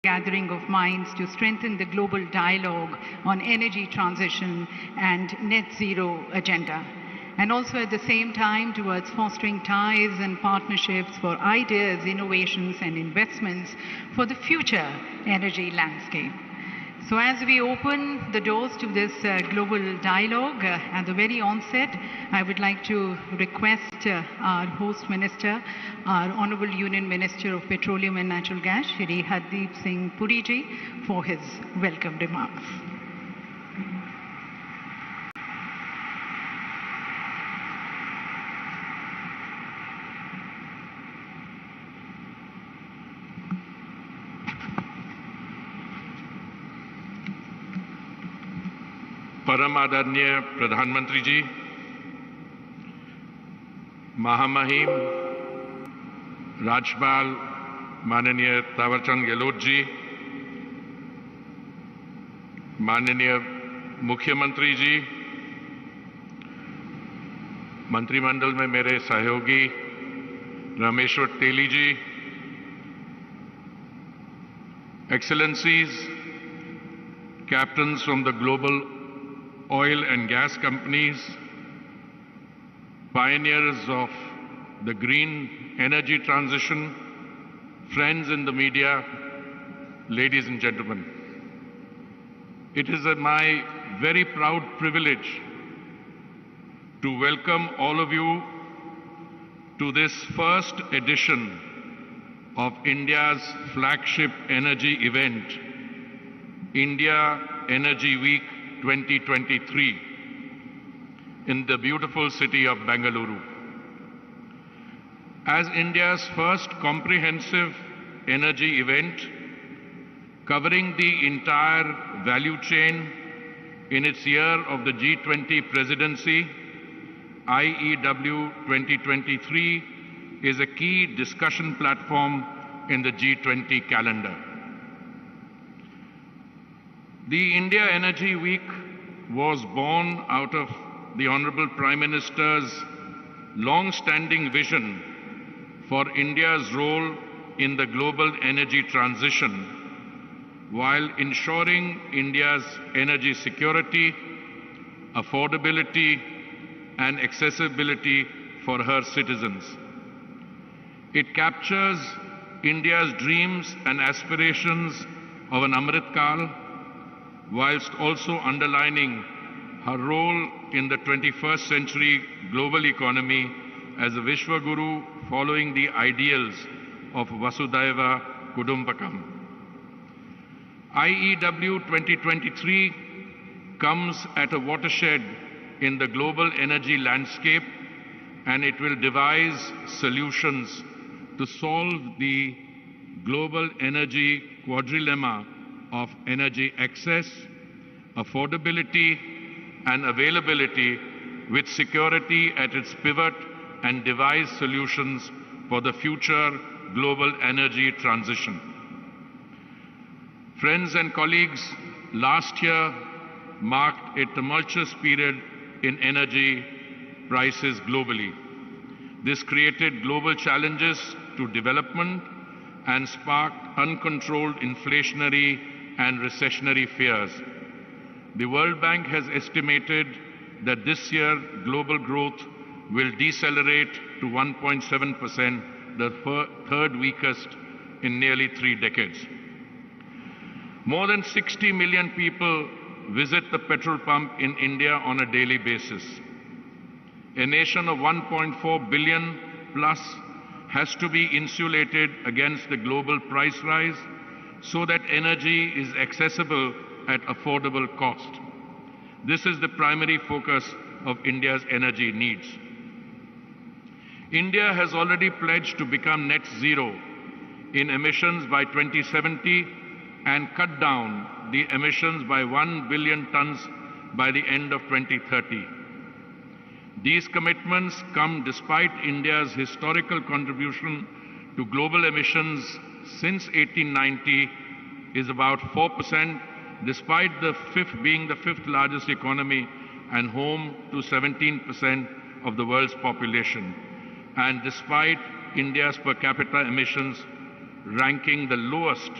gathering of minds to strengthen the global dialogue on energy transition and net zero agenda, and also at the same time towards fostering ties and partnerships for ideas, innovations, and investments for the future energy landscape. So as we open the doors to this global dialogue, at the very onset, I would like to request our host minister, our Honorable Union Minister of Petroleum and Natural Gas, Shri Hardeep Singh Puri ji, for his welcome remarks. परम आदरणीय प्रधानमंत्री जी, महामहिम राज्यपाल माननीय थावरचंद गहलोत जी, माननीय मुख्यमंत्री जी, मंत्रिमंडल में मेरे सहयोगी रामेश्वर तेली जी, excellencies, captains from the global oil and gas companies, pioneers of the green energy transition, friends in the media, ladies and gentlemen. It is my very proud privilege to welcome all of you to this first edition of India's flagship energy event, India Energy Week 2023 in the beautiful city of Bengaluru. As India's first comprehensive energy event covering the entire value chain in its year of the G20 presidency, IEW 2023 is a key discussion platform in the G20 calendar. The India Energy Week was born out of the Honorable Prime Minister's long-standing vision for India's role in the global energy transition while ensuring India's energy security, affordability, and accessibility for her citizens. It captures India's dreams and aspirations of an Amrit Kal, whilst also underlining her role in the 21st century global economy as a Vishwaguru following the ideals of Vasudhaiva Kudumbakam. IEW 2023 comes at a watershed in the global energy landscape, and it will devise solutions to solve the global energy quadrilemma of energy access, affordability, and availability, with security at its pivot, and devise solutions for the future global energy transition. Friends and colleagues, last year marked a tumultuous period in energy prices globally. This created global challenges to development and sparked uncontrolled inflationary and recessionary fears. The World Bank has estimated that this year global growth will decelerate to 1.7%, the third weakest in nearly 3 decades. More than 60 million people visit the petrol pump in India on a daily basis. A nation of 1.4 billion plus has to be insulated against the global price rise so that energy is accessible at affordable cost. This is the primary focus of India's energy needs. India has already pledged to become net zero in emissions by 2070 and cut down the emissions by 1 billion tons by the end of 2030. These commitments come despite India's historical contribution to global emissions since 1890 is about 4%, despite being the fifth largest economy and home to 17% of the world's population, and despite India's per capita emissions ranking the lowest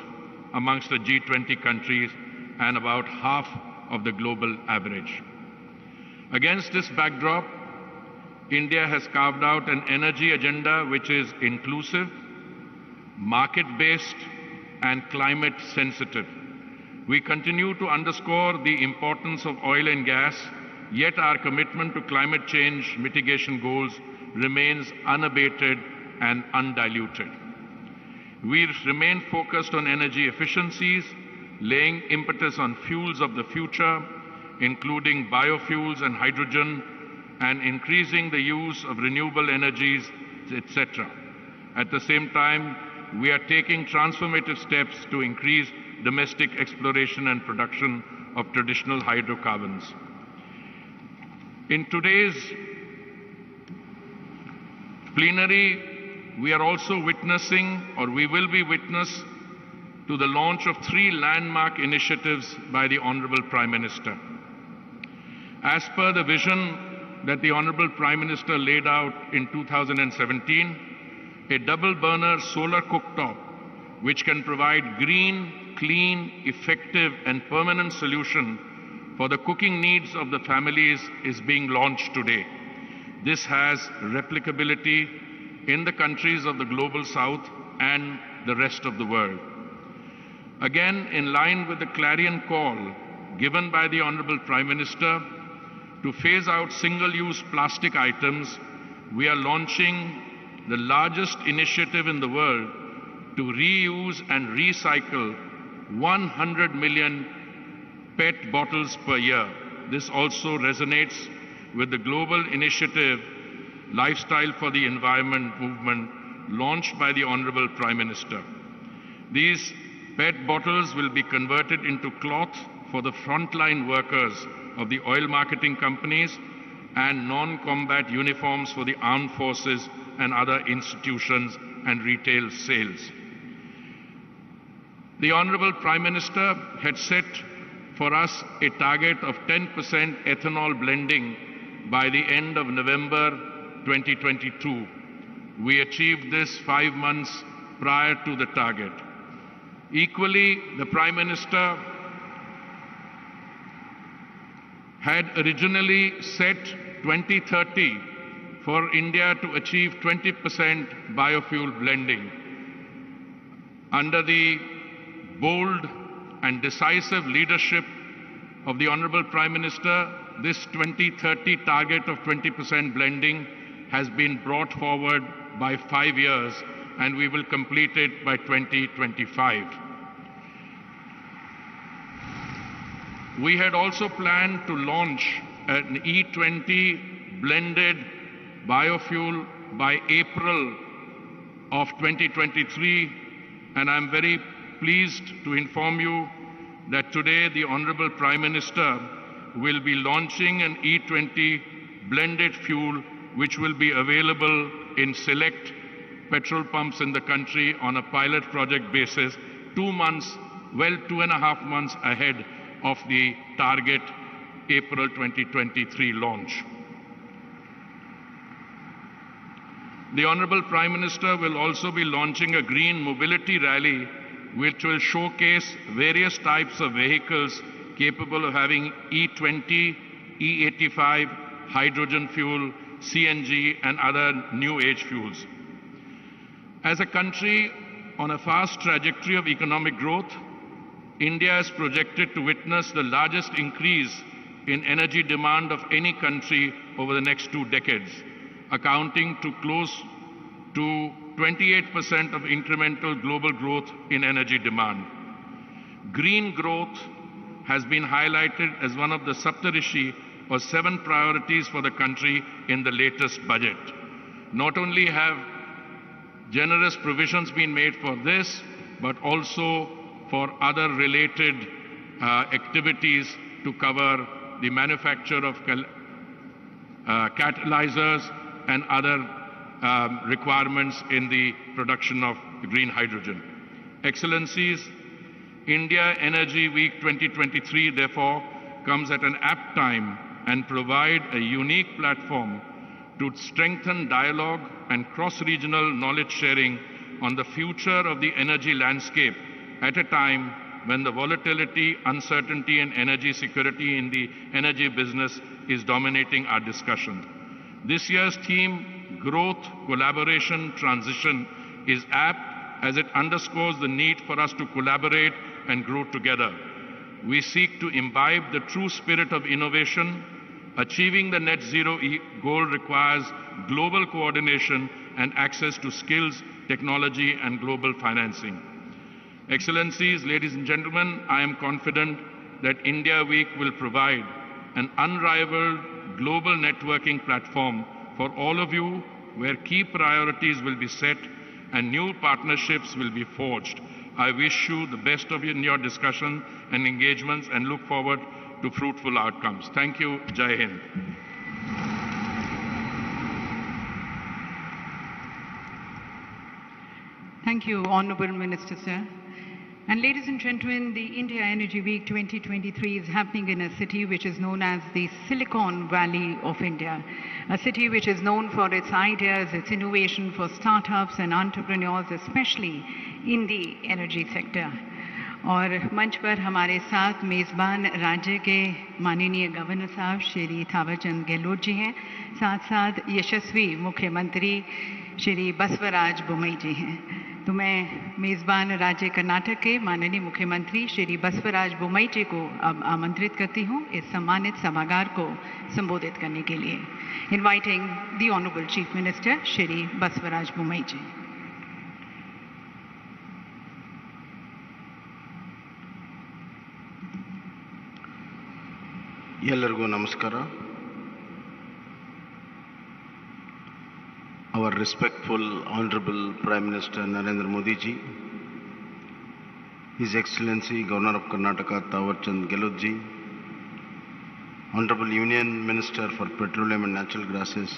amongst the G20 countries and about half of the global average. Against this backdrop, India has carved out an energy agenda which is inclusive, market-based, and climate-sensitive. We continue to underscore the importance of oil and gas, yet our commitment to climate change mitigation goals remains unabated and undiluted. We remain focused on energy efficiencies, laying impetus on fuels of the future, including biofuels and hydrogen, and increasing the use of renewable energies, etc. At the same time, we are taking transformative steps to increase domestic exploration and production of traditional hydrocarbons. In today's plenary, we are also witnessing, or we will be witness, to the launch of 3 landmark initiatives by the Honorable Prime Minister. As per the vision that the Honorable Prime Minister laid out in 2017, a double-burner solar cooktop which can provide green, clean, effective and permanent solution for the cooking needs of the families is being launched today. This has replicability in the countries of the Global South and the rest of the world. Again, in line with the clarion call given by the Honorable Prime Minister to phase out single-use plastic items, we are launching the largest initiative in the world to reuse and recycle 100 million PET bottles per year. This also resonates with the global initiative Lifestyle for the Environment movement launched by the Honorable Prime Minister. These PET bottles will be converted into cloth for the frontline workers of the oil marketing companies and non-combat uniforms for the armed forces and other institutions and retail sales. The Honorable Prime Minister had set for us a target of 10% ethanol blending by the end of November 2022. We achieved this 5 months prior to the target. Equally, the Prime Minister had originally set 2030 for India to achieve 20% biofuel blending. Under the bold and decisive leadership of the Honorable Prime Minister, this 2030 target of 20% blending has been brought forward by 5 years, and we will complete it by 2025. We had also planned to launch an E20 blended biofuel by April of 2023, and I'm very pleased to inform you that today the Honorable Prime Minister will be launching an E20 blended fuel which will be available in select petrol pumps in the country on a pilot project basis 2 months, well 2.5 months ahead of the target April 2023 launch. The Honorable Prime Minister will also be launching a green mobility rally which will showcase various types of vehicles capable of having E20, E85, hydrogen fuel, CNG and other new age fuels. As a country on a fast trajectory of economic growth, India is projected to witness the largest increase in energy demand of any country over the next 2 decades, accounting to close to 28% of incremental global growth in energy demand. Green growth has been highlighted as one of the Saptarishi or 7 priorities for the country in the latest budget. Not only have generous provisions been made for this, but also for other related activities to cover the manufacture of catalyzers and other requirements in the production of green hydrogen. Excellencies, India Energy Week 2023 therefore comes at an apt time and provide a unique platform to strengthen dialogue and cross-regional knowledge sharing on the future of the energy landscape at a time when the volatility, uncertainty, and energy security in the energy business is dominating our discussion. This year's theme, Growth, Collaboration, Transition, is apt as it underscores the need for us to collaborate and grow together. We seek to imbibe the true spirit of innovation. Achieving the net zero goal requires global coordination and access to skills, technology, and global financing. Excellencies, ladies and gentlemen, I am confident that India Week will provide an unrivaled global networking platform for all of you, where key priorities will be set and new partnerships will be forged. I wish you the best of in your discussion and engagements and look forward to fruitful outcomes. Thank you. Jai Hind. Thank you, Honorable Minister, sir. And ladies and gentlemen, the India Energy Week 2023 is happening in a city which is known as the Silicon Valley of India, a city which is known for its ideas, its innovation for startups and entrepreneurs, especially in the energy sector. और मंच पर हमारे साथ मेज़बान राज्य के माननीय governor साहब श्री थावरचंद गहलोत जी हैं, साथ साथ यशस्वी मुख्यमंत्री श्री बसवराज बोम्मई जी हैं। तो मैं मेज़बान राज्य कर्नाटक के माननीय मुख्यमंत्री श्री बसवराज बोम्मई जी को अब आमंत्रित करती हूँ इस सम्मानित सभागार को संबोधित करने के लिए। Inviting the honourable chief minister Shri Basavaraj Bommai ji. ಎಲ್ಲರಿಗೂ ನಮಸ್ಕಾರ. Our respectful Honorable Prime Minister Narendra Modi ji, His Excellency Governor of Karnataka Thawarchand Gehlot ji, Honorable Union Minister for Petroleum and Natural Gases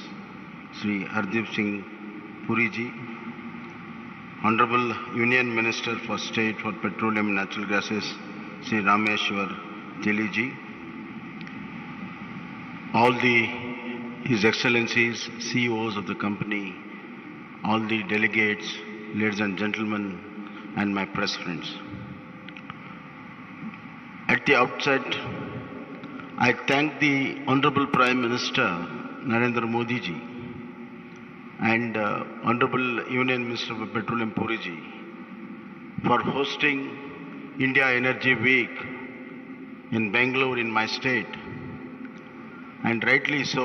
Sri Hardeep Singh Puri ji, Honorable Union Minister for State for Petroleum and Natural Gases Sri Rameshwar Teli ji, all His Excellencies, CEOs of the company, all the delegates, ladies and gentlemen, and my press friends. At the outset, I thank the Honorable Prime Minister Narendra Modi ji and Honorable Union Minister for Petroleum Puri ji for hosting India Energy Week in Bengaluru in my state. And rightly so,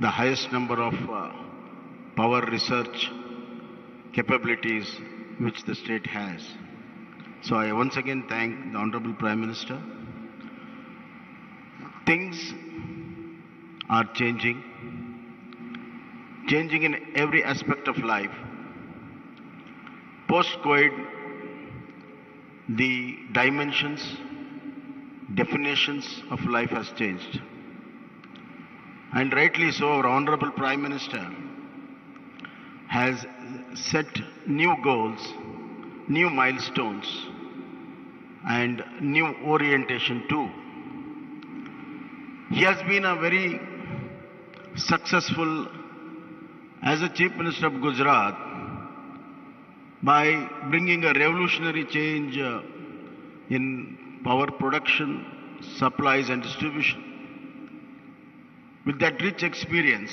the highest number of power research capabilities which the state has. So I once again thank the Honorable Prime Minister. Things are changing in every aspect of life. Post-COVID, the dimensions, definitions of life has changed. And rightly so, our Honorable Prime Minister has set new goals, new milestones, and new orientation too. He has been a very successful as a Chief Minister of Gujarat by bringing a revolutionary change in power production, supplies and distribution. With that rich experience,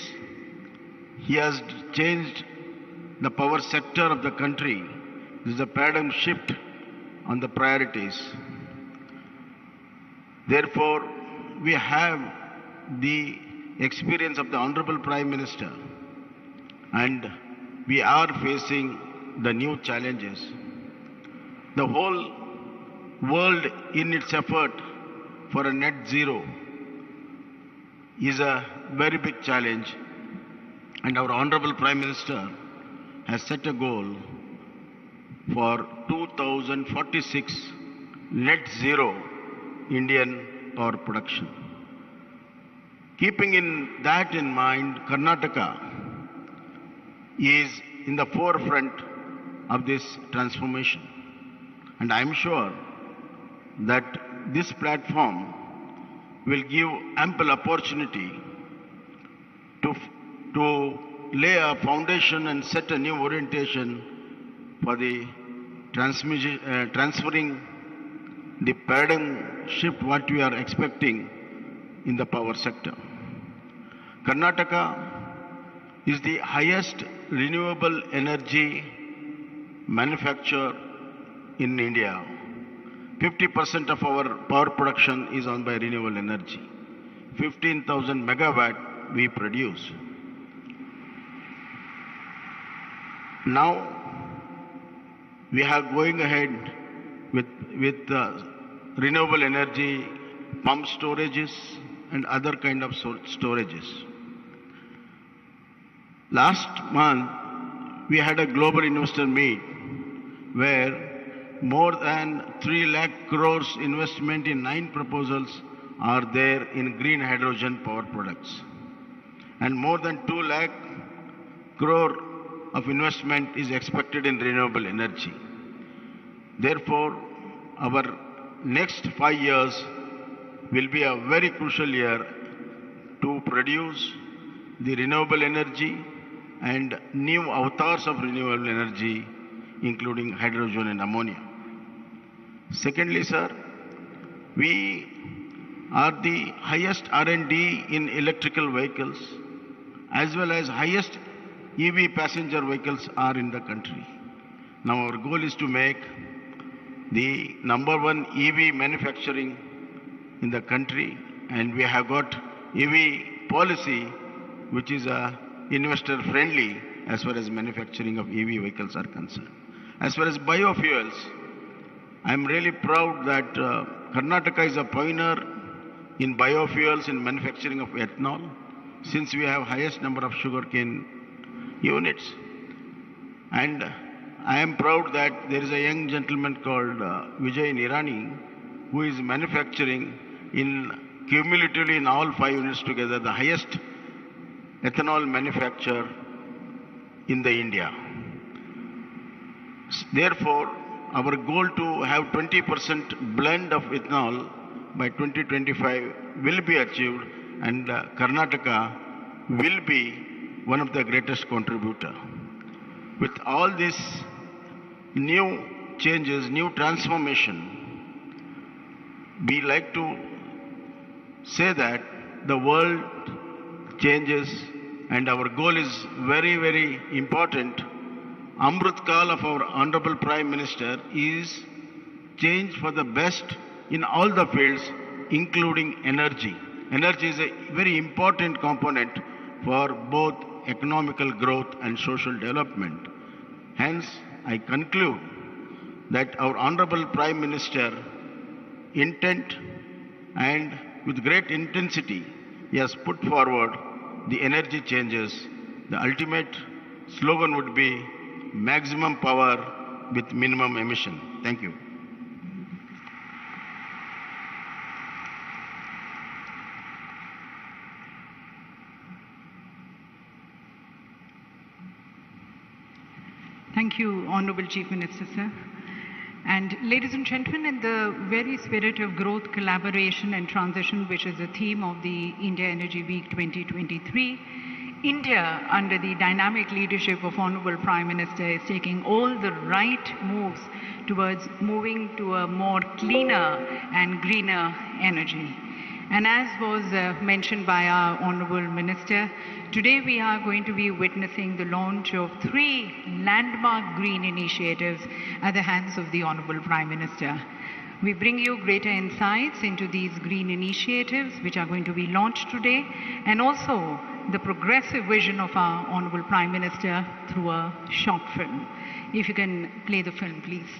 he has changed the power sector of the country. This is a paradigm shift on the priorities. Therefore, we have the experience of the Honorable Prime Minister, and we are facing the new challenges. The whole world in its effort for a net zero is a very big challenge, and our Honorable Prime Minister has set a goal for 2046 net zero Indian power production. Keeping that in mind, Karnataka is in the forefront of this transformation, and I am sure that this platform will give ample opportunity to lay a foundation and set a new orientation for the transferring the paradigm shift what we are expecting in the power sector. Karnataka is the highest renewable energy manufacturer in India. 50% of our power production is on by renewable energy. 15,000 megawatt we produce. Now we are going ahead with renewable energy, pump storages and other kind of storages. Last month we had a global investor meet where more than 3 lakh crores investment in 9 proposals are there in green hydrogen power products. And more than 2 lakh crore of investment is expected in renewable energy. Therefore, our next 5 years will be a very crucial year to produce the renewable energy and new avatars of renewable energy, including hydrogen and ammonia. Secondly, sir, we are the highest R&D in electrical vehicles as well as highest EV passenger vehicles are in the country. Now our goal is to make the #1 EV manufacturing in the country, and we have got EV policy which is investor friendly as far as manufacturing of EV vehicles are concerned. As far as biofuels, I am really proud that Karnataka is a pioneer in biofuels in manufacturing of ethanol, since we have highest number of sugarcane units. And I am proud that there is a young gentleman called Vijay Nirani who is manufacturing cumulatively in all 5 units together the highest ethanol manufacturer in the India. Therefore, our goal to have 20% blend of ethanol by 2025 will be achieved, and Karnataka will be one of the greatest contributor. With all these new changes, new transformation, we like to say that the world changes and our goal is very, very important. Amrit Kal of our Honorable Prime Minister is change for the best in all the fields, including energy. Energy is a very important component for both economical growth and social development. Hence, I conclude that our Honorable Prime Minister intent and with great intensity, he has put forward the energy changes. The ultimate slogan would be maximum power with minimum emission. Thank you. Thank you, Honorable Chief Minister, sir. And ladies and gentlemen, in the very spirit of growth, collaboration and transition, which is the theme of the India Energy Week 2023, India, under the dynamic leadership of Honorable Prime Minister, is taking all the right moves towards moving to a more cleaner and greener energy. And as was mentioned by our Honorable Minister, today we are going to be witnessing the launch of 3 landmark green initiatives at the hands of the Honorable Prime Minister. We bring you greater insights into these green initiatives which are going to be launched today, and also the progressive vision of our Honorable Prime Minister through a short film. If you can play the film, please.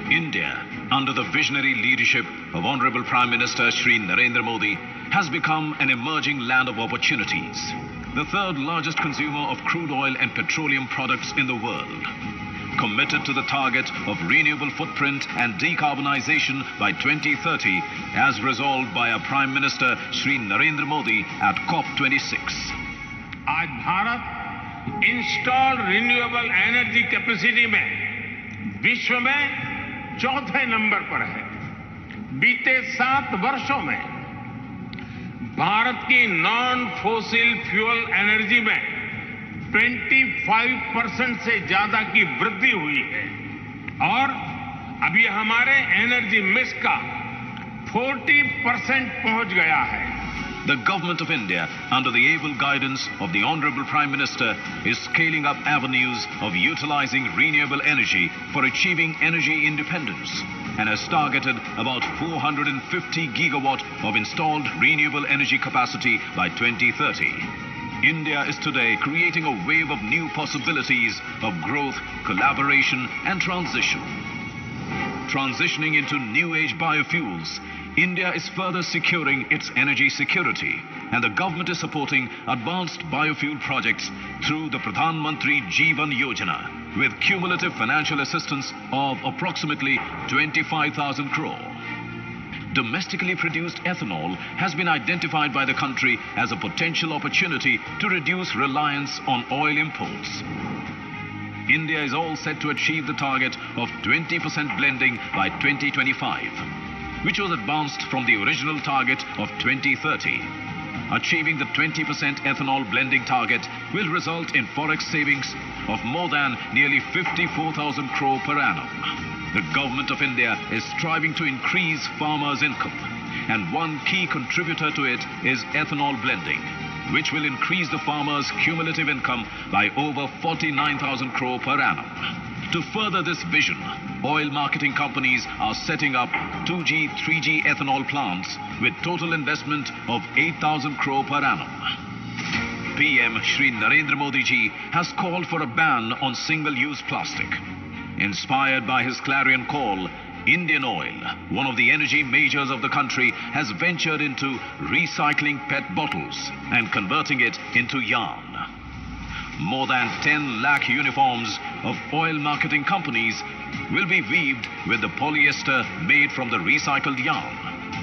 India, under the visionary leadership of Honorable Prime Minister Shri Narendra Modi, has become an emerging land of opportunities. The 3rd largest consumer of crude oil and petroleum products in the world. Committed to the target of renewable footprint and decarbonization by 2030, as resolved by our Prime Minister Shri Narendra Modi at COP26. आज Bharat installed renewable energy capacity में विश्व में 4थे number पर है। बीते 7 वर्षों में भारत की नॉन फोसिल फ्यूल एनर्जी में 25% से ज्यादा की वृद्धि हुई है और अब ये हमारे एनर्जी मिक्स का 40% पहुंच गया है। The Government of India, under the able guidance of the Honorable Prime Minister, is scaling up avenues of utilizing renewable energy for achieving energy independence and has targeted about 450 gigawatt of installed renewable energy capacity by 2030. India is today creating a wave of new possibilities of growth, collaboration and transition. Transitioning into new age biofuels, India is further securing its energy security, and the government is supporting advanced biofuel projects through the Pradhan Mantri Jeevan Yojana with cumulative financial assistance of approximately 25,000 crore. Domestically produced ethanol has been identified by the country as a potential opportunity to reduce reliance on oil imports. India is all set to achieve the target of 20% blending by 2025, which was advanced from the original target of 2030. Achieving the 20% ethanol blending target will result in forex savings of more than nearly 54,000 crore per annum. The Government of India is striving to increase farmers' income, and one key contributor to it is ethanol blending, which will increase the farmers' cumulative income by over 49,000 crore per annum. To further this vision, oil marketing companies are setting up 2G, 3G ethanol plants with total investment of 8,000 crore per annum. PM Shri Narendra Modi ji has called for a ban on single-use plastic. Inspired by his clarion call, Indian Oil, one of the energy majors of the country, has ventured into recycling PET bottles and converting it into yarn. More than 10 lakh uniforms of oil marketing companies will be weaved with the polyester made from the recycled yarn.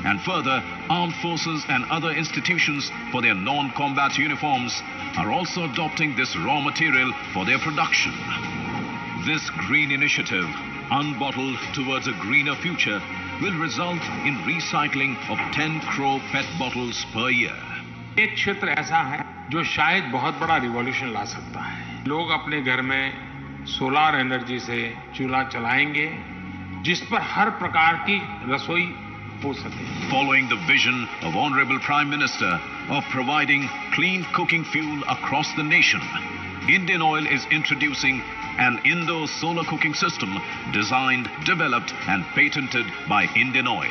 And further, armed forces and other institutions for their non-combat uniforms are also adopting this raw material for their production. This green initiative, unbottled towards a greener future, will result in recycling of 10 crore PET bottles per year. एक क्षेत्र ऐसा है जो शायद बहुत बड़ा revolution ला सकता है। लोग अपने घर में सोलार एनर्जी से चूल्हा चलाएंगे जिस पर हर प्रकार की रसोई हो सके। Following the vision of Honorable Prime Minister of providing clean cooking fuel across the nation, Indian Oil is introducing an indoor solar cooking system designed, developed and patented by Indian Oil.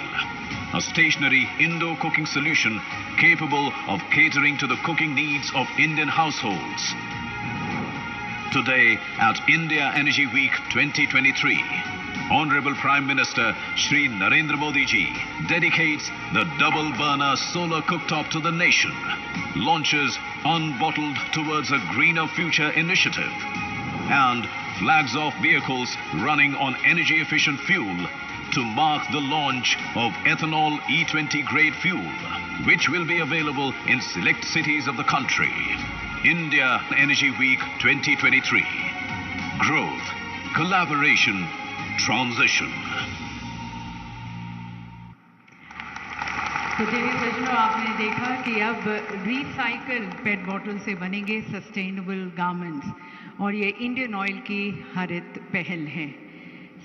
A stationary indoor cooking solution capable of catering to the cooking needs of Indian households. Today at India Energy Week 2023, Honorable Prime Minister Shri Narendra Modi ji dedicates the double burner solar cooktop to the nation, launches Unbottled Towards a Greener Future initiative, and flags off vehicles running on energy efficient fuel to mark the launch of ethanol E20 grade fuel, which will be available in select cities of the country. India Energy Week 2023. Growth, collaboration, transition. तो TV सज्जनों, आपने देखा कि अब recycle पेट bottle से बनेंगे sustainable garments, और ये इंडियन ऑयल की हरित पहल है।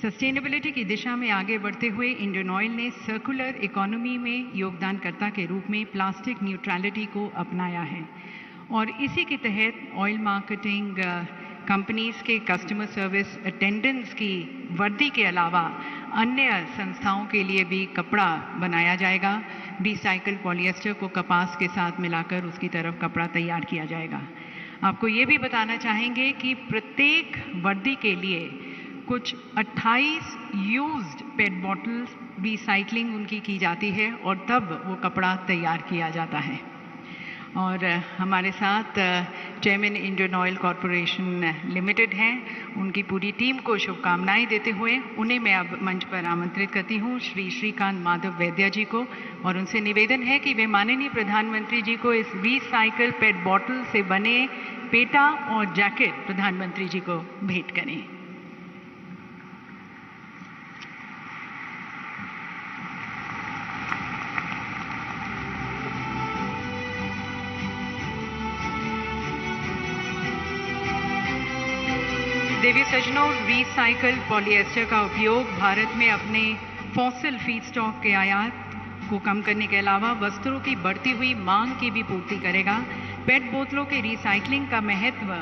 सस्टेनेबिलिटी की दिशा में आगे बढ़ते हुए इंडियन ऑयल ने सर्कुलर इकोनॉमी में योगदानकर्ता के रूप में प्लास्टिक न्यूट्रलिटी को अपनाया है, और इसी के तहत ऑयल मार्केटिंग कंपनीज के कस्टमर सर्विस अटेंडेंट्स की वर्दी के अलावा अन्य संस्थाओं के लिए भी कपड़ा बनाया जाएगा। रिसाइकल पॉलिएस्टर को कपास के साथ मिलाकर उसकी तरफ कपड़ा तैयार किया जाएगा। आपको ये भी बताना चाहेंगे कि प्रत्येक वर्दी के लिए कुछ 28 यूज्ड पेट बॉटल्स रिसाइकलिंग उनकी की जाती है और तब वो कपड़ा तैयार किया जाता है। और हमारे साथ chairman Indian oil corporation limited हैं, उनकी पूरी टीम को शुभकामनाएं देते हुए उन्हें मैं अब मंच पर आमंत्रित करती हूं, श्री श्रीकांत माधव वैद्या जी को, और उनसे निवेदन है कि वे माननीय प्रधानमंत्री जी को इस रिसाइकल पेट बॉटल से बने पेटा और जैकेट प्रधानमंत्री जी को भेंट करें। देवी सज्जनों, रिसाइकल्ड पॉलिएस्टर का उपयोग भारत में अपने फॉसिल फीडस्टॉक के आयात को कम करने के अलावा वस्त्रों की बढ़ती हुई मांग की भी पूर्ति करेगा। पेट बोतलों के रिसाइकलिंग का महत्व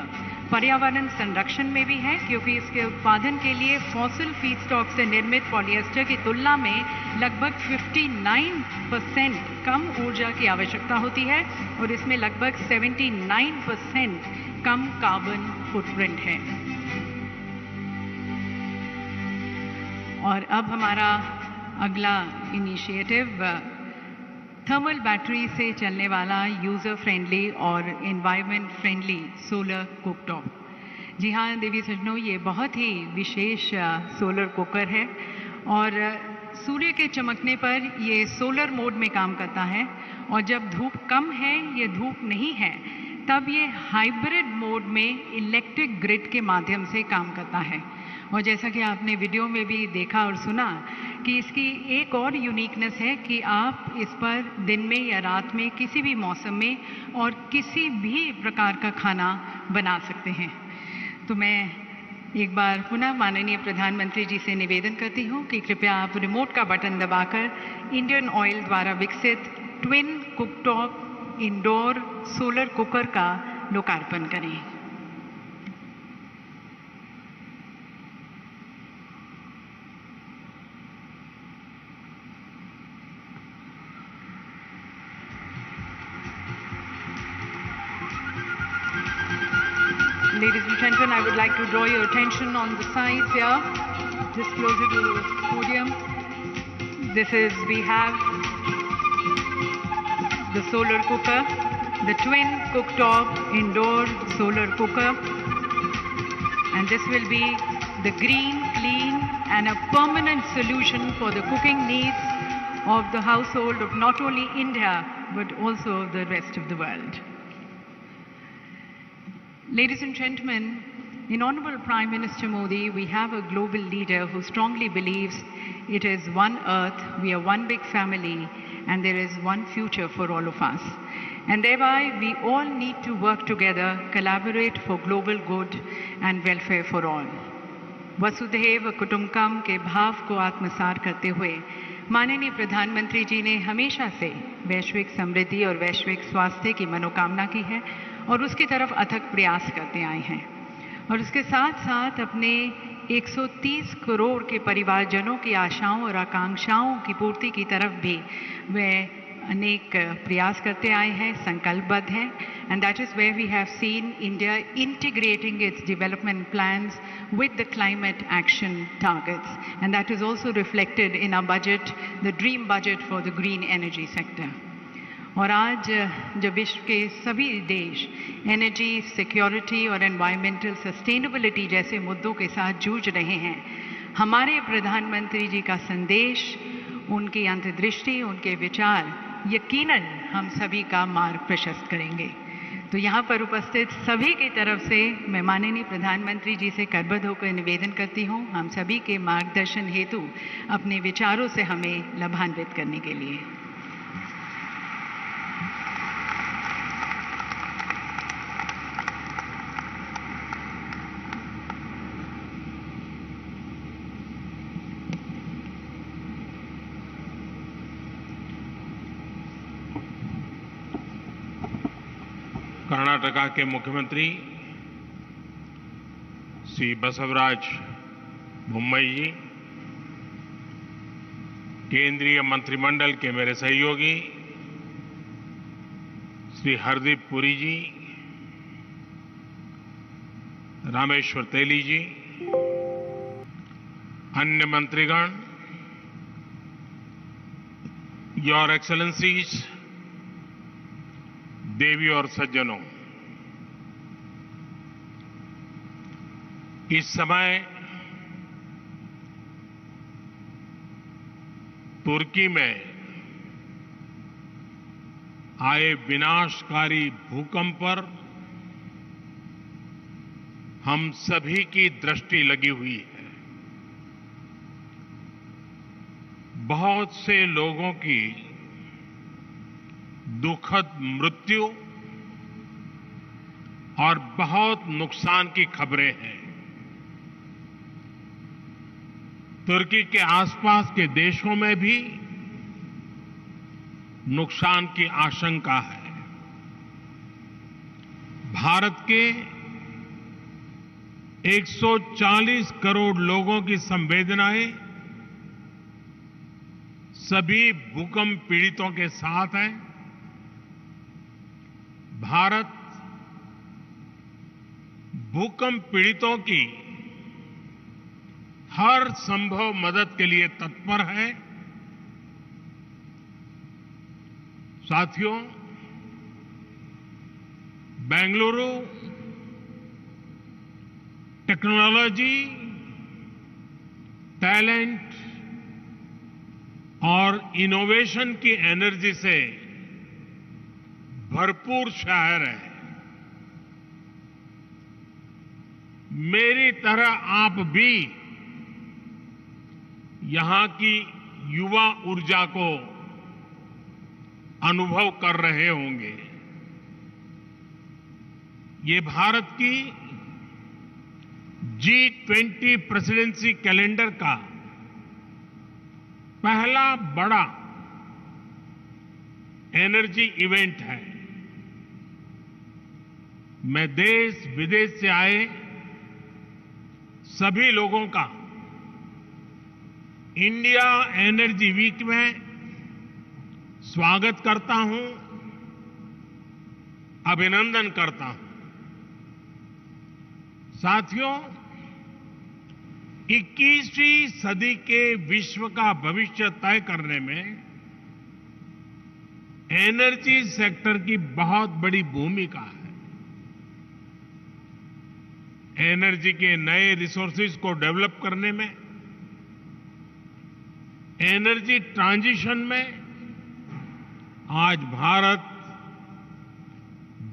पर्यावरण संरक्षण में भी है, क्योंकि इसके उत्पादन के लिए फॉसिल फीडस्टॉक से निर्मित पॉलिएस्टर की तुलना में लगभग 59% कम ऊर्जा की आवश्यकता होती है और इसमें लगभग 79% कम कार्बन फुटप्रिंट है। और अब हमारा अगला इनिशिएटिव थर्मल बैटरी से चलने वाला यूज़र फ्रेंडली और एनवायरनमेंट फ्रेंडली सोलर कुकटॉप। जी हाँ देवी सज्जनों, ये बहुत ही विशेष सोलर कुकर है और सूर्य के चमकने पर ये सोलर मोड में काम करता है और जब धूप कम है, ये धूप नहीं है, तब ये हाइब्रिड मोड में इलेक्ट्रिक ग्रिड के माध्यम से काम करता है। और जैसा कि आपने वीडियो में भी देखा और सुना कि इसकी एक और यूनिकनेस है कि आप इस पर दिन में या रात में किसी भी मौसम में और किसी भी प्रकार का खाना बना सकते हैं। तो मैं एक बार पुनः माननीय प्रधानमंत्री जी से निवेदन करती हूँ कि कृपया आप रिमोट का बटन दबाकर इंडियन ऑयल द्वारा विकसित twin cooktop indoor solar cooker का लोकार्पण करें। Ladies and gentlemen, I would like to draw your attention on the sides here, just closer to the podium. We have the solar cooker, the twin cooktop indoor solar cooker. And this will be the green, clean and a permanent solution for the cooking needs of the household of not only India, but also the rest of the world. Ladies and gentlemen, in Honorable Prime Minister Modi, we have a global leader who strongly believes it is one earth, we are one big family, and there is one future for all of us. And thereby, we all need to work together, collaborate for global good and welfare for all. वसुधैव कुटुंबकम के भाव को आत्मसात करते हुए माननीय प्रधानमंत्री जी ने हमेशा से वैश्विक समृद्धि और वैश्विक स्वास्थ्य की मनोकामना की है और उसकी तरफ अथक प्रयास करते आए हैं और उसके साथ साथ अपने 130 करोड़ के परिवारजनों की आशाओं और आकांक्षाओं की पूर्ति की तरफ भी वे अनेक प्रयास करते आए हैं, संकल्पबद्ध हैं, and that is where we have seen India integrating its development plans with the climate action targets, and that is also reflected in our budget, the dream budget for the green energy sector. और आज जब विश्व के सभी देश energy security और environmental sustainability जैसे मुद्दों के साथ जूझ रहे हैं, हमारे प्रधानमंत्री जी का संदेश, उनकी अंतर्दृष्टि, उनके विचार यकीनन हम सभी का मार्ग प्रशस्त करेंगे। तो यहाँ पर उपस्थित सभी की तरफ से मैं माननीय प्रधानमंत्री जी से करबद्ध होकर निवेदन करती हूँ, हम सभी के मार्गदर्शन हेतु अपने विचारों से हमें लाभान्वित करने के लिए। कर्नाटका के मुख्यमंत्री श्री बसवराज बोम्मई जी, केंद्रीय मंत्रिमंडल के मेरे सहयोगी श्री हरदीप पुरी जी, रामेश्वर तेली जी, अन्य मंत्रीगण, योर एक्सेलेंसीज, देवी और सज्जनों, इस समय तुर्की में आए विनाशकारी भूकंप पर हम सभी की दृष्टि लगी हुई है। बहुत से लोगों की दुखद मृत्यु और बहुत नुकसान की खबरें हैं। तुर्की के आसपास के देशों में भी नुकसान की आशंका है। भारत के 140 करोड़ लोगों की संवेदनाएं सभी भूकंप पीड़ितों के साथ है। भारत भूकंप पीड़ितों की हर संभव मदद के लिए तत्पर है। साथियों, बेंगलुरु टेक्नोलॉजी, टैलेंट और इनोवेशन की एनर्जी से भरपूर शहर है। मेरी तरह आप भी यहां की युवा ऊर्जा को अनुभव कर रहे होंगे। ये भारत की G20 प्रेसिडेंसी कैलेंडर का पहला बड़ा एनर्जी इवेंट है। मैं देश विदेश से आए सभी लोगों का इंडिया एनर्जी वीक में स्वागत करता हूं, अभिनंदन करता हूं। साथियों, 21वीं सदी के विश्व का भविष्य तय करने में एनर्जी सेक्टर की बहुत बड़ी भूमिका है। एनर्जी के नए रिसोर्सेज को डेवलप करने में, एनर्जी ट्रांजिशन में आज भारत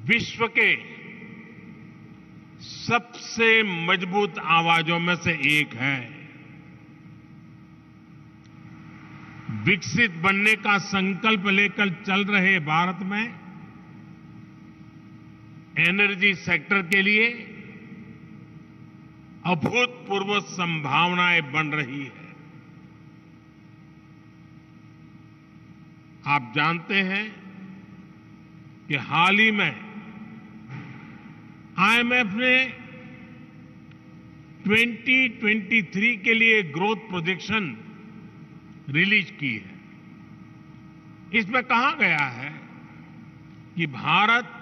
विश्व के सबसे मजबूत आवाजों में से एक है। विकसित बनने का संकल्प लेकर चल रहे भारत में एनर्जी सेक्टर के लिए अभूतपूर्व संभावनाएं बन रही है। आप जानते हैं कि हाल ही में IMF ने 2023 के लिए ग्रोथ प्रोजेक्शन रिलीज की है। इसमें कहा गया है कि Bharat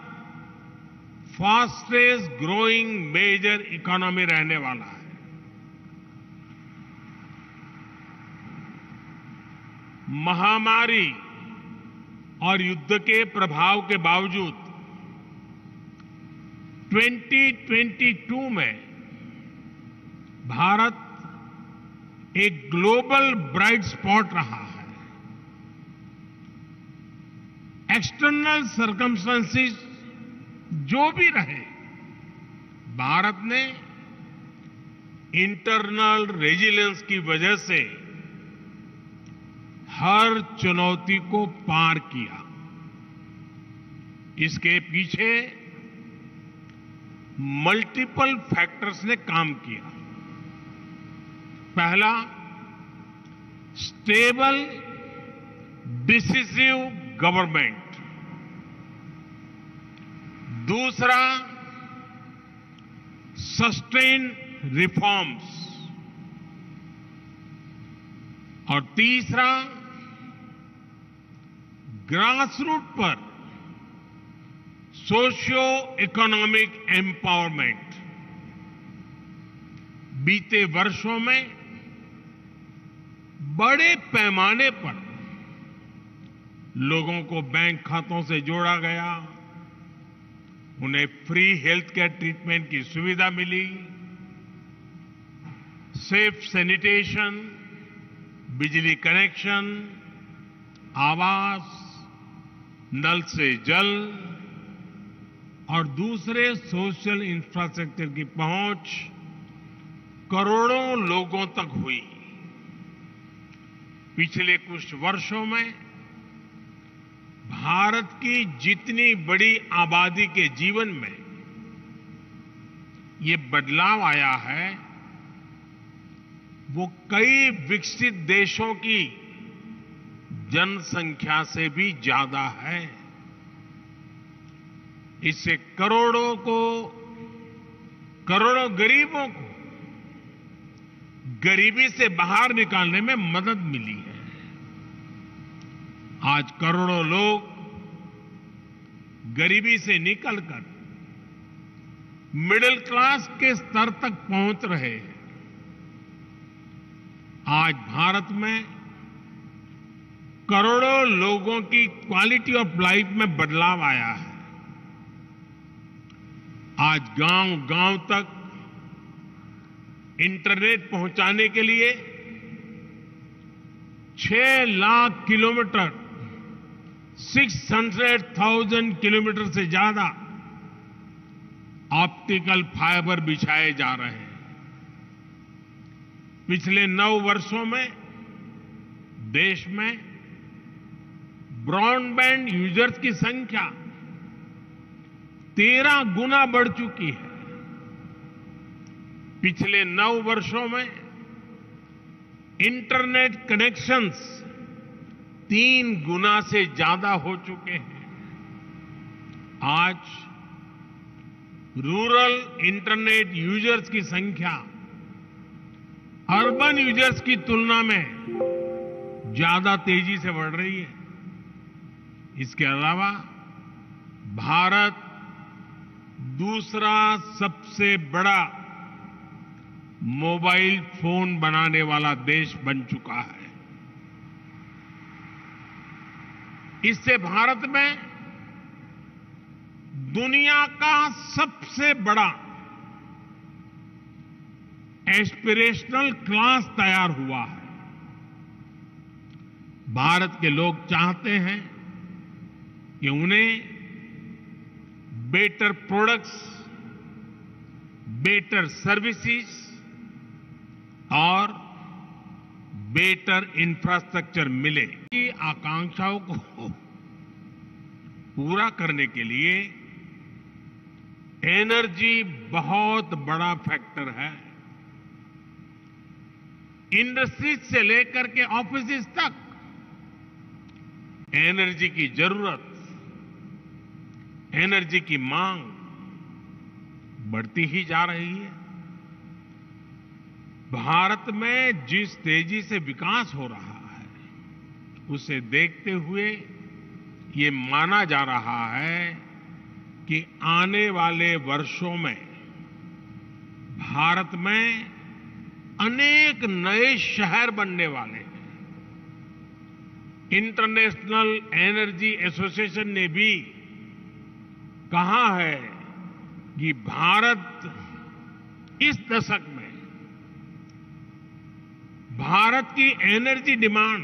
fastest growing major economy रहने वाला है। महामारी और युद्ध के प्रभाव के बावजूद 2022 में भारत एक ग्लोबल ब्राइट स्पॉट रहा है। एक्सटर्नल सर्कमस्टेंसेस जो भी रहे, भारत ने इंटरनल रेजिलियंस की वजह से हर चुनौती को पार किया। इसके पीछे मल्टीपल फैक्टर्स ने काम किया। पहला, स्टेबल डिसिसिव गवर्नमेंट। दूसरा, सस्टेन रिफॉर्म्स। और तीसरा, ग्रासरूट पर सोशियो इकोनॉमिक एम्पावरमेंट। बीते वर्षों में बड़े पैमाने पर लोगों को बैंक खातों से जोड़ा गया, उन्हें फ्री हेल्थ केयर ट्रीटमेंट की सुविधा मिली, सेफ सैनिटेशन, बिजली कनेक्शन, आवास, नल से जल और दूसरे सोशल इंफ्रास्ट्रक्चर की पहुंच करोड़ों लोगों तक हुई। पिछले कुछ वर्षों में भारत की जितनी बड़ी आबादी के जीवन में ये बदलाव आया है, वो कई विकसित देशों की जनसंख्या से भी ज्यादा है। इससे करोड़ों गरीबों को गरीबी से बाहर निकालने में मदद मिली है। आज करोड़ों लोग गरीबी से निकलकर मिडिल क्लास के स्तर तक पहुंच रहे हैं। आज भारत में करोड़ों लोगों की क्वालिटी ऑफ लाइफ में बदलाव आया है। आज गांव-गांव तक इंटरनेट पहुंचाने के लिए 6 लाख किलोमीटर 600,000 किलोमीटर से ज्यादा ऑप्टिकल फाइबर बिछाए जा रहे हैं। पिछले 9 वर्षों में देश में ब्रॉडबैंड यूजर्स की संख्या 13 गुना बढ़ चुकी है। पिछले 9 वर्षों में इंटरनेट कनेक्शंस 3 गुना से ज्यादा हो चुके हैं। आज रूरल इंटरनेट यूजर्स की संख्या अर्बन यूजर्स की तुलना में ज्यादा तेजी से बढ़ रही है। इसके अलावा भारत दूसरा सबसे बड़ा मोबाइल फोन बनाने वाला देश बन चुका है। इससे भारत में दुनिया का सबसे बड़ा एस्पिरेशनल क्लास तैयार हुआ है। भारत के लोग चाहते हैं कि उन्हें बेटर प्रोडक्ट्स, बेटर सर्विसेज और बेटर इंफ्रास्ट्रक्चर मिले। की आकांक्षाओं को पूरा करने के लिए एनर्जी बहुत बड़ा फैक्टर है। इंडस्ट्रीज से लेकर के ऑफिसेज तक एनर्जी की जरूरत, एनर्जी की मांग बढ़ती ही जा रही है। भारत में जिस तेजी से विकास हो रहा है, उसे देखते हुए ये माना जा रहा है कि आने वाले वर्षों में भारत में अनेक नए शहर बनने वाले हैं। इंटरनेशनल एनर्जी एसोसिएशन ने भी कहा है कि भारत इस दशक में भारत की एनर्जी डिमांड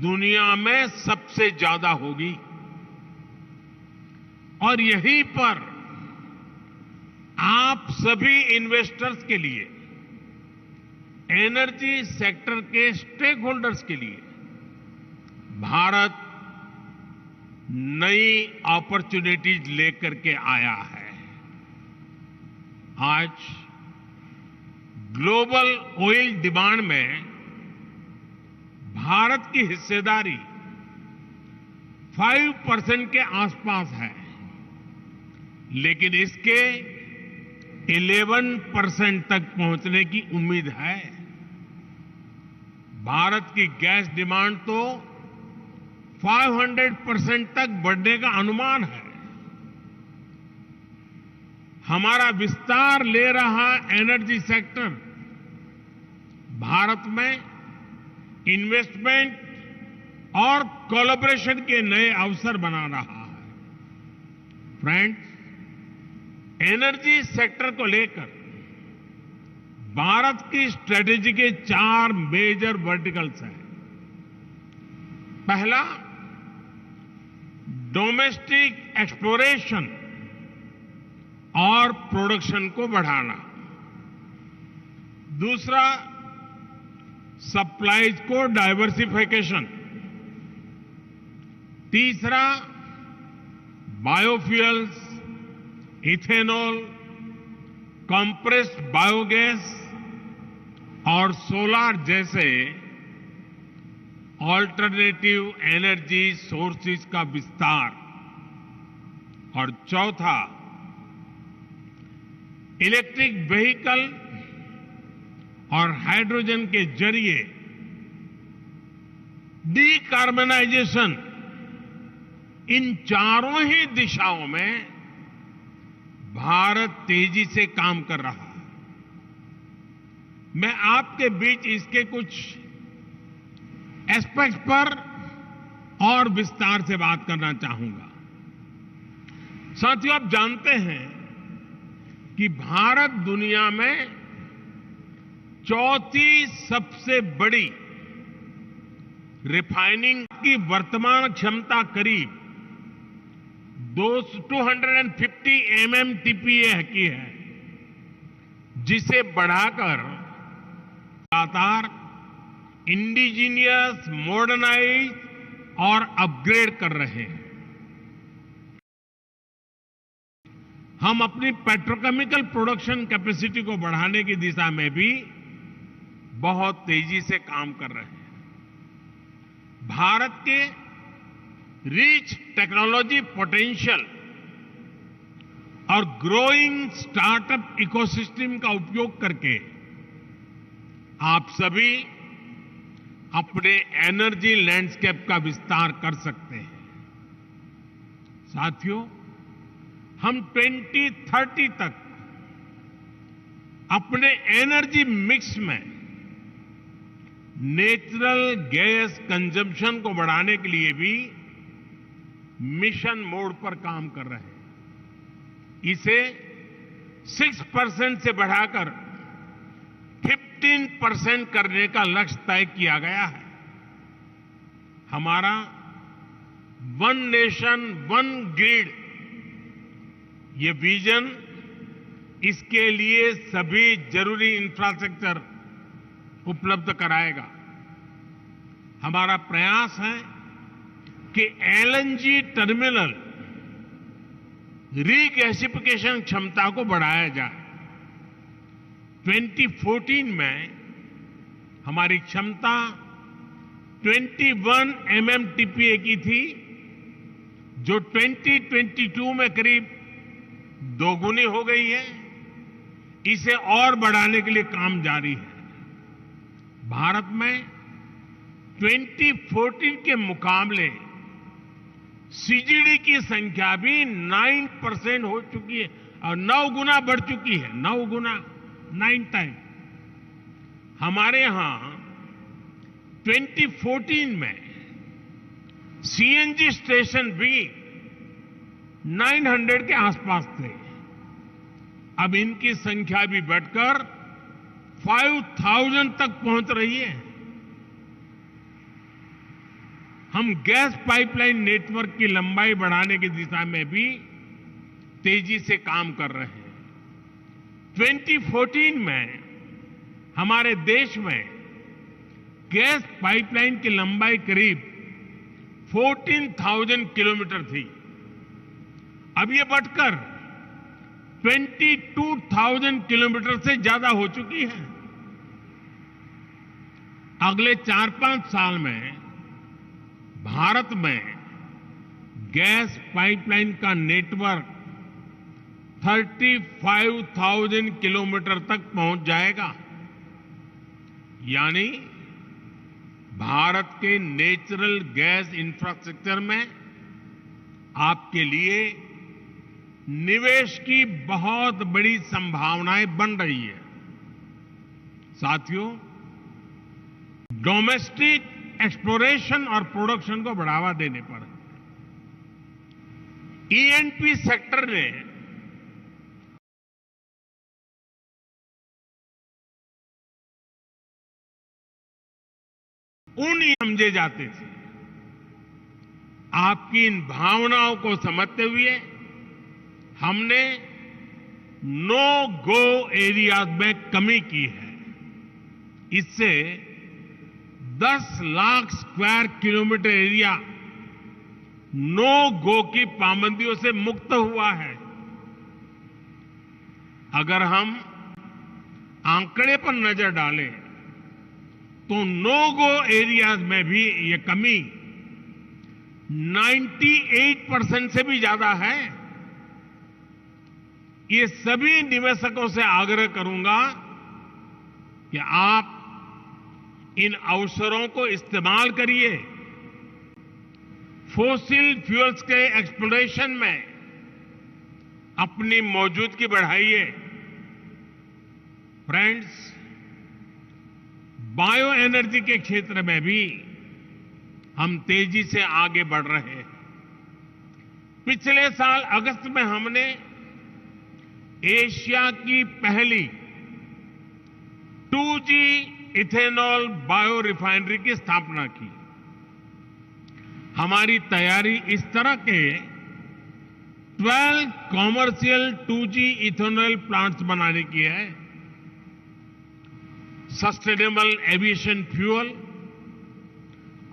दुनिया में सबसे ज्यादा होगी और यहीं पर आप सभी इन्वेस्टर्स के लिए, एनर्जी सेक्टर के स्टेक होल्डर्स के लिए भारत नई अपॉर्चुनिटीज लेकर के आया है। आज ग्लोबल ऑयल डिमांड में भारत की हिस्सेदारी 5% के आसपास है, लेकिन इसके 11% तक पहुंचने की उम्मीद है। भारत की गैस डिमांड तो 500% तक बढ़ने का अनुमान है। हमारा विस्तार ले रहा एनर्जी सेक्टर भारत में इन्वेस्टमेंट और कोलैबोरेशन के नए अवसर बना रहा है। फ्रेंड्स, एनर्जी सेक्टर को लेकर भारत की स्ट्रेटेजी के 4 मेजर वर्टिकल्स हैं। पहला, डोमेस्टिक एक्सप्लोरेशन और प्रोडक्शन को बढ़ाना। दूसरा, सप्लाईज को डाइवर्सिफिकेशन। तीसरा, बायोफ्यूल्स, इथेनॉल, कंप्रेस्ड बायोगैस और सोलार जैसे ऑल्टरनेटिव एनर्जी सोर्सेज का विस्तार और चौथा इलेक्ट्रिक व्हीकल और हाइड्रोजन के जरिए डीकार्बनाइजेशन, इन चारों ही दिशाओं में भारत तेजी से काम कर रहा है। मैं आपके बीच इसके कुछ एस्पेक्ट्स पर और विस्तार से बात करना चाहूंगा। साथियों, आप जानते हैं कि भारत दुनिया में चौथी सबसे बड़ी रिफाइनिंग की वर्तमान क्षमता करीब 250 MMTPA की है, जिसे बढ़ाकर लगातार इंडिजीनियस, मॉडर्नाइज और अपग्रेड कर रहे हैं। हम अपनी पेट्रोकेमिकल प्रोडक्शन कैपेसिटी को बढ़ाने की दिशा में भी बहुत तेजी से काम कर रहे हैं। भारत के रिच टेक्नोलॉजी पोटेंशियल और ग्रोइंग स्टार्टअप इकोसिस्टम का उपयोग करके आप सभी अपने एनर्जी लैंडस्केप का विस्तार कर सकते हैं। साथियों, हम 2030 तक अपने एनर्जी मिक्स में नेचुरल गैस कंजम्पशन को बढ़ाने के लिए भी मिशन मोड पर काम कर रहे हैं। इसे 6% से बढ़ाकर 15% करने का लक्ष्य तय किया गया है। हमारा वन नेशन वन ग्रिड, ये विजन, इसके लिए सभी जरूरी इंफ्रास्ट्रक्चर उपलब्ध कराएगा। हमारा प्रयास है कि एलएनजी टर्मिनल रीगैसिफिकेशन क्षमता को बढ़ाया जाए। 2014 में हमारी क्षमता 21 MMTPA की थी, जो 2022 में करीब दोगुनी हो गई है। इसे और बढ़ाने के लिए काम जारी है। भारत में 2014 के मुकाबले सीजीडी की संख्या भी 9% हो चुकी है और 9 गुना बढ़ चुकी है। 9 गुना, 9 टाइम। हमारे यहां 2014 में सीएनजी स्टेशन भी 900 के आसपास थे। अब इनकी संख्या भी बढ़कर 5000 तक पहुंच रही है। हम गैस पाइपलाइन नेटवर्क की लंबाई बढ़ाने की दिशा में भी तेजी से काम कर रहे हैं। 2014 में हमारे देश में गैस पाइपलाइन की लंबाई करीब 14,000 किलोमीटर थी। अब ये बढ़कर 22,000 किलोमीटर से ज्यादा हो चुकी है। अगले 4-5 साल में भारत में गैस पाइपलाइन का नेटवर्क 35,000 किलोमीटर तक पहुंच जाएगा। यानी भारत के नेचुरल गैस इंफ्रास्ट्रक्चर में आपके लिए निवेश की बहुत बड़ी संभावनाएं बन रही है। साथियों, डोमेस्टिक एक्सप्लोरेशन और प्रोडक्शन को बढ़ावा देने पर ईएनपी सेक्टर ने उन समझे जाते थे। आपकी इन भावनाओं को समझते हुए हमने नो गो एरियाज में कमी की है। इससे 10 lakh square kilometre area no go की पाबंदियों से मुक्त हुआ है। अगर हम आंकड़े पर नजर डालें तो नो गो एरियाज में भी ये कमी 98% से भी ज्यादा है। ये सभी निवेशकों से आग्रह करूंगा कि आप इन अवसरों को इस्तेमाल करिए, फॉसिल फ्यूल्स के एक्सप्लोरेशन में अपनी मौजूदगी बढ़ाइए। फ्रेंड्स, बायो एनर्जी के क्षेत्र में भी हम तेजी से आगे बढ़ रहे हैं। पिछले साल अगस्त में हमने एशिया की पहली 2G इथेनॉल बायो रिफाइनरी की स्थापना की। हमारी तैयारी इस तरह के 12 कॉमर्शियल 2G इथेनॉल प्लांट्स बनाने की है। सस्टेनेबल एविएशन फ्यूल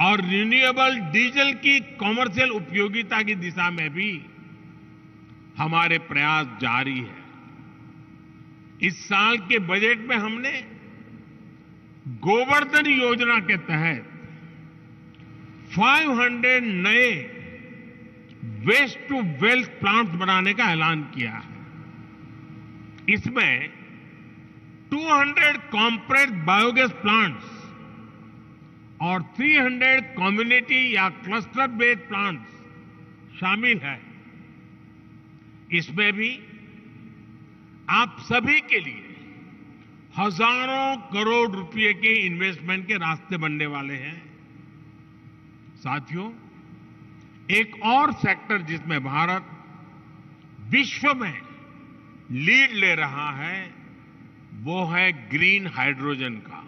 और रिन्यूएबल डीजल की कॉमर्शियल उपयोगिता की दिशा में भी हमारे प्रयास जारी है। इस साल के बजट में हमने गोवर्धन योजना के तहत 500 नए वेस्ट टू वेल्थ प्लांट्स बनाने का ऐलान किया है। इसमें 200 कॉम्प्रेस बायोगैस प्लांट्स और 300 कम्युनिटी या क्लस्टर बेस्ड प्लांट्स शामिल है। इसमें भी आप सभी के लिए हजारों करोड़ रुपए के इन्वेस्टमेंट के रास्ते बनने वाले हैं। साथियों, एक और सेक्टर जिसमें भारत विश्व में लीड ले रहा है वो है ग्रीन हाइड्रोजन का।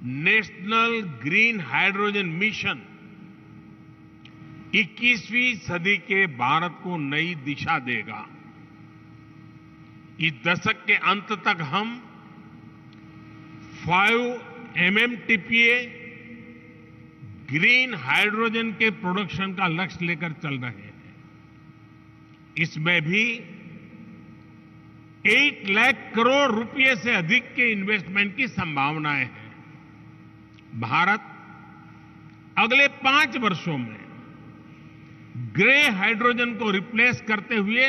नेशनल ग्रीन हाइड्रोजन मिशन 21वीं सदी के भारत को नई दिशा देगा। इस दशक के अंत तक हम 5 MMTPA ग्रीन हाइड्रोजन के प्रोडक्शन का लक्ष्य लेकर चल रहे हैं। इसमें भी 8 लाख करोड़ रुपए से अधिक के इन्वेस्टमेंट की संभावनाएं हैं। भारत अगले 5 वर्षों में ग्रे हाइड्रोजन को रिप्लेस करते हुए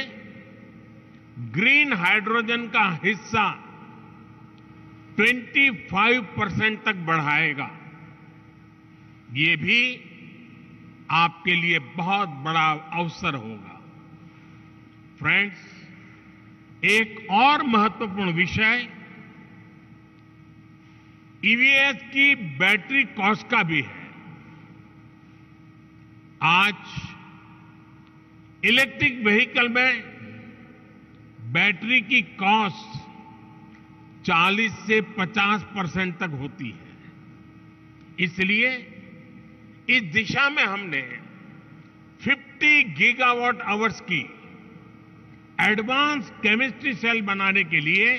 ग्रीन हाइड्रोजन का हिस्सा 25% तक बढ़ाएगा। ये भी आपके लिए बहुत बड़ा अवसर होगा। फ्रेंड्स, एक और महत्वपूर्ण विषय ईवीएस की बैटरी कॉस्ट का भी है। आज इलेक्ट्रिक व्हीकल में बैटरी की कॉस्ट 40 से 50% तक होती है। इसलिए इस दिशा में हमने 50 गीगावाट आवर्स की एडवांस केमिस्ट्री सेल बनाने के लिए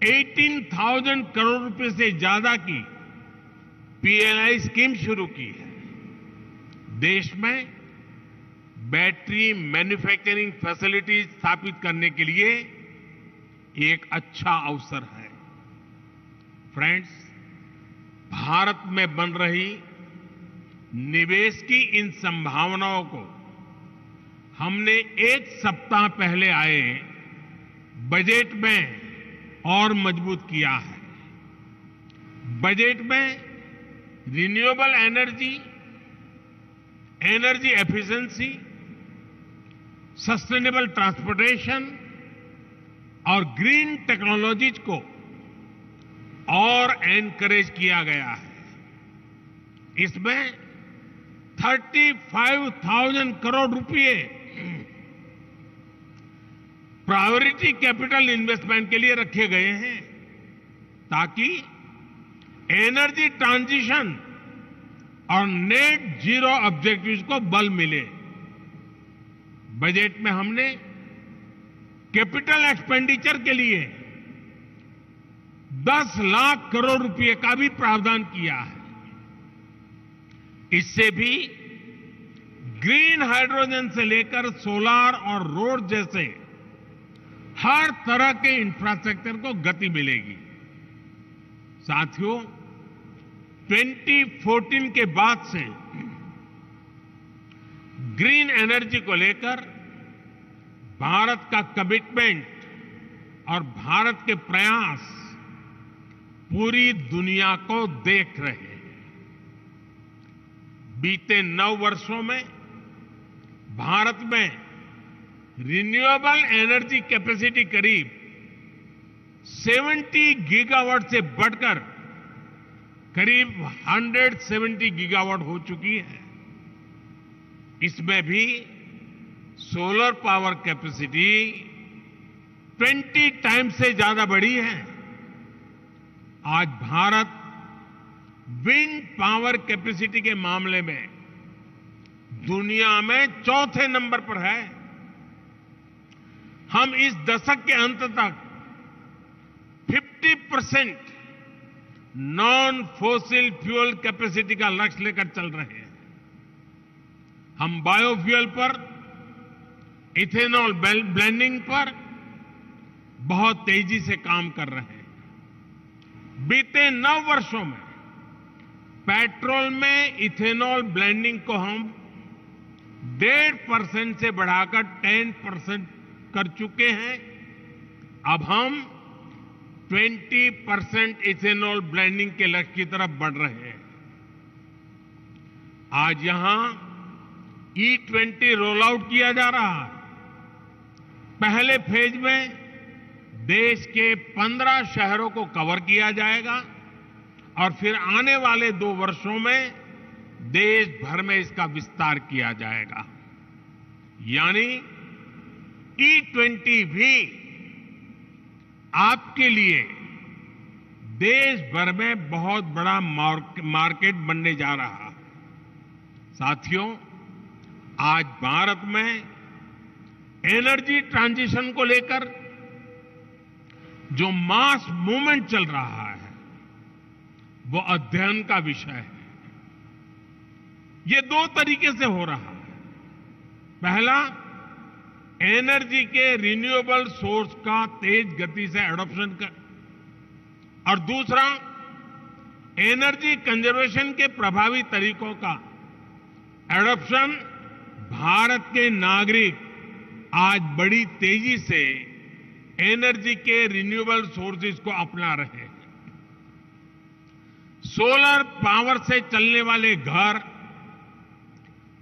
18,000 करोड़ रुपए से ज्यादा की पीएलआई स्कीम शुरू की है। देश में बैटरी मैन्युफैक्चरिंग फैसिलिटीज स्थापित करने के लिए एक अच्छा अवसर है। फ्रेंड्स, भारत में बन रही निवेश की इन संभावनाओं को हमने 1 सप्ताह पहले आए बजट में और मजबूत किया है। बजट में renewable energy, energy efficiency, sustainable transportation और ग्रीन टेक्नोलॉजीज को और एनकरेज किया गया है। इसमें 35,000 करोड़ रुपए प्रायोरिटी कैपिटल इन्वेस्टमेंट के लिए रखे गए हैं ताकि एनर्जी ट्रांजिशन और नेट जीरो ऑब्जेक्टिव्स को बल मिले। बजट में हमने कैपिटल एक्सपेंडिचर के लिए 10 लाख करोड़ रुपए का भी प्रावधान किया है। इससे भी ग्रीन हाइड्रोजन से लेकर सोलार और रोड जैसे हर तरह के इंफ्रास्ट्रक्चर को गति मिलेगी। साथियों, 2014 के बाद से ग्रीन एनर्जी को लेकर भारत का कमिटमेंट और भारत के प्रयास पूरी दुनिया को देख रहे हैं। बीते 9 वर्षों में भारत में रिन्यूएबल एनर्जी कैपेसिटी करीब 70 गीगावाट से बढ़कर करीब 170 गीगावाट हो चुकी है। इसमें भी सोलर पावर कैपेसिटी 20 टाइम्स से ज्यादा बढ़ी है। आज भारत विंड पावर कैपेसिटी के मामले में दुनिया में चौथे नंबर पर है। हम इस दशक के अंत तक 50% नॉन फोसिल फ्यूल कैपेसिटी का लक्ष्य लेकर चल रहे हैं। हम बायोफ्यूल पर, इथेनॉल ब्लेंडिंग पर बहुत तेजी से काम कर रहे हैं। बीते 9 वर्षों में पेट्रोल में इथेनॉल ब्लेंडिंग को हम 1.5% से बढ़ाकर 10% कर चुके हैं। अब हम 20% इथेनॉल ब्लेंडिंग के लक्ष्य की तरफ बढ़ रहे हैं। आज यहां E20 रोल आउट किया जा रहा है। पहले फेज में देश के 15 शहरों को कवर किया जाएगा और फिर आने वाले 2 वर्षों में देश भर में इसका विस्तार किया जाएगा। यानी E20 भी आपके लिए देश भर में बहुत बड़ा मार्केट बनने जा रहा है। साथियों, आज भारत में एनर्जी ट्रांजिशन को लेकर जो मास मूवमेंट चल रहा है वो अध्ययन का विषय है। ये 2 तरीके से हो रहा है। पहला, एनर्जी के रिन्यूएबल सोर्स का तेज गति से एडॉप्शन कर, और दूसरा, एनर्जी कंजर्वेशन के प्रभावी तरीकों का एडॉप्शन। भारत के नागरिक आज बड़ी तेजी से एनर्जी के रिन्यूएबल सोर्सेज को अपना रहे हैं। सोलर पावर से चलने वाले घर,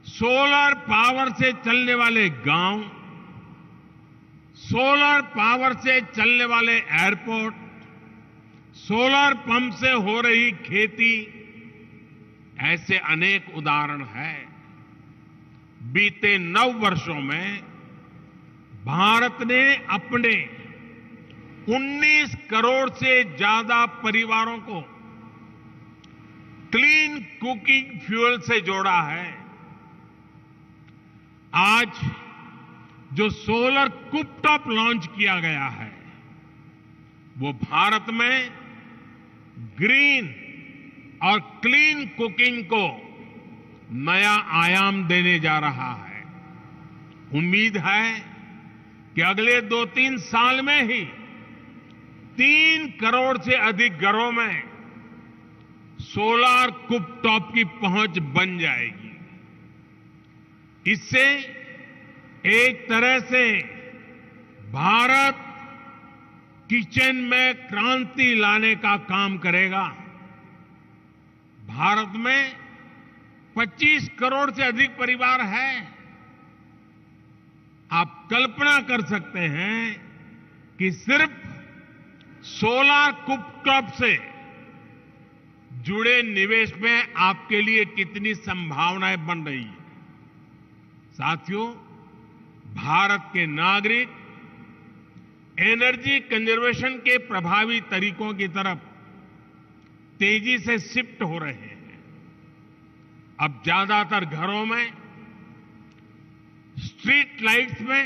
सोलर पावर से चलने वाले गांव, सोलर पावर से चलने वाले एयरपोर्ट, सोलर पंप से हो रही खेती, ऐसे अनेक उदाहरण हैं। बीते 9 वर्षों में भारत ने अपने 19 करोड़ से ज्यादा परिवारों को क्लीन कुकिंग फ्यूल से जोड़ा है। आज जो सोलर कुकटॉप लॉन्च किया गया है वो भारत में ग्रीन और क्लीन कुकिंग को नया आयाम देने जा रहा है। उम्मीद है कि अगले 2-3 साल में ही 3 करोड़ से अधिक घरों में सोलर कुकटॉप की पहुंच बन जाएगी। इससे एक तरह से भारत किचन में क्रांति लाने का काम करेगा। भारत में 25 करोड़ से अधिक परिवार हैं। आप कल्पना कर सकते हैं कि सिर्फ सोलर कुकटॉप से जुड़े निवेश में आपके लिए कितनी संभावनाएं बन रही है। साथियों, भारत के नागरिक एनर्जी कंजर्वेशन के प्रभावी तरीकों की तरफ तेजी से शिफ्ट हो रहे हैं। अब ज्यादातर घरों में स्ट्रीट लाइट्स में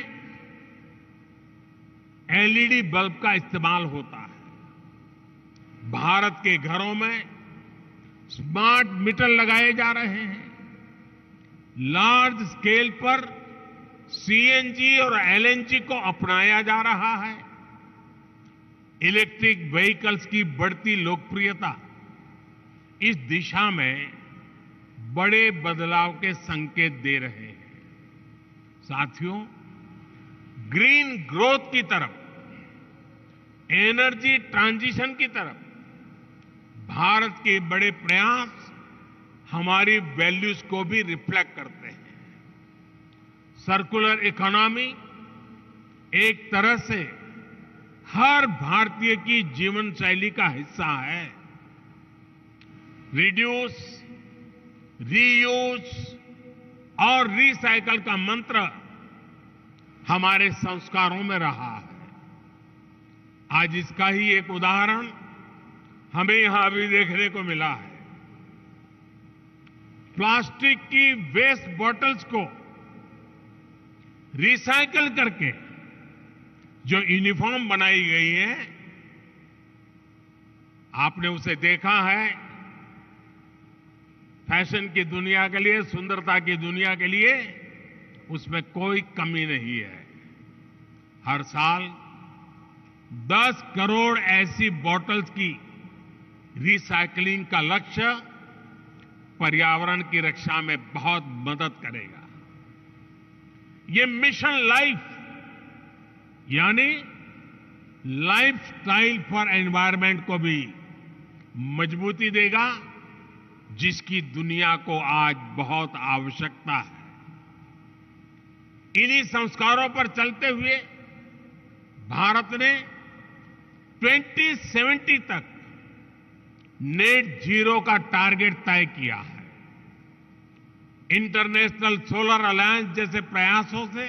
एलईडी बल्ब का इस्तेमाल होता है। भारत के घरों में स्मार्ट मीटर लगाए जा रहे हैं। लार्ज स्केल पर सीएनजी और एलएनजी को अपनाया जा रहा है। इलेक्ट्रिक व्हीकल्स की बढ़ती लोकप्रियता इस दिशा में बड़े बदलाव के संकेत दे रहे हैं। साथियों, ग्रीन ग्रोथ की तरफ, एनर्जी ट्रांजिशन की तरफ भारत के बड़े प्रयास हमारी वैल्यूज को भी रिफ्लेक्ट करते हैं। सर्कुलर इकोनॉमी एक तरह से हर भारतीय की जीवन शैली का हिस्सा है। रिड्यूस, रीयूज और रिसाइकल का मंत्र हमारे संस्कारों में रहा है। आज इसका ही एक उदाहरण हमें यहां अभी देखने को मिला है। प्लास्टिक की वेस्ट बॉटल्स को रिसाइकल करके जो यूनिफॉर्म बनाई गई है, आपने उसे देखा है। फैशन की दुनिया के लिए, सुंदरता की दुनिया के लिए उसमें कोई कमी नहीं है। हर साल 10 करोड़ ऐसी बॉटल्स की रिसाइकलिंग का लक्ष्य पर्यावरण की रक्षा में बहुत मदद करेगा। ये मिशन लाइफ यानी लाइफस्टाइल फॉर एनवायरनमेंट को भी मजबूती देगा, जिसकी दुनिया को आज बहुत आवश्यकता है। इन्हीं संस्कारों पर चलते हुए भारत ने 2070 तक नेट जीरो का टारगेट तय किया है। इंटरनेशनल सोलर अलायंस जैसे प्रयासों से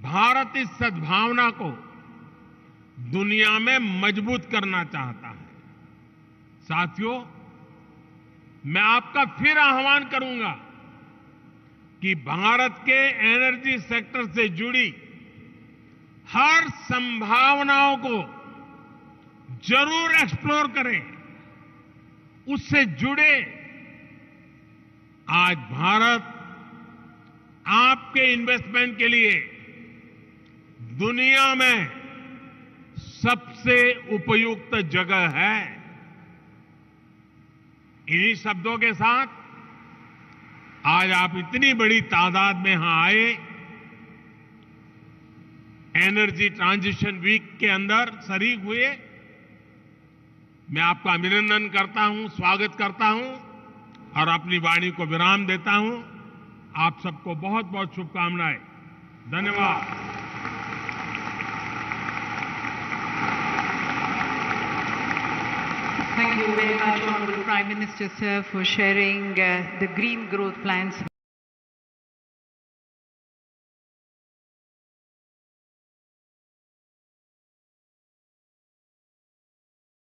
भारत इस सद्भावना को दुनिया में मजबूत करना चाहता है। साथियों, मैं आपका फिर आह्वान करूंगा कि भारत के एनर्जी सेक्टर से जुड़ी हर संभावनाओं को जरूर एक्सप्लोर करें, उससे जुड़े। आज भारत आपके इन्वेस्टमेंट के लिए दुनिया में सबसे उपयुक्त जगह है। इन्हीं शब्दों के साथ आज आप इतनी बड़ी तादाद में यहां आए, एनर्जी ट्रांजिशन वीक के अंदर शरीक हुए। मैं आपका अभिनंदन करता हूं, स्वागत करता हूं और अपनी वाणी को विराम देता हूं। आप सबको बहुत बहुत शुभकामनाएं। धन्यवाद। Thank you very much, Honorable Prime Minister, sir, for sharing the green growth plans.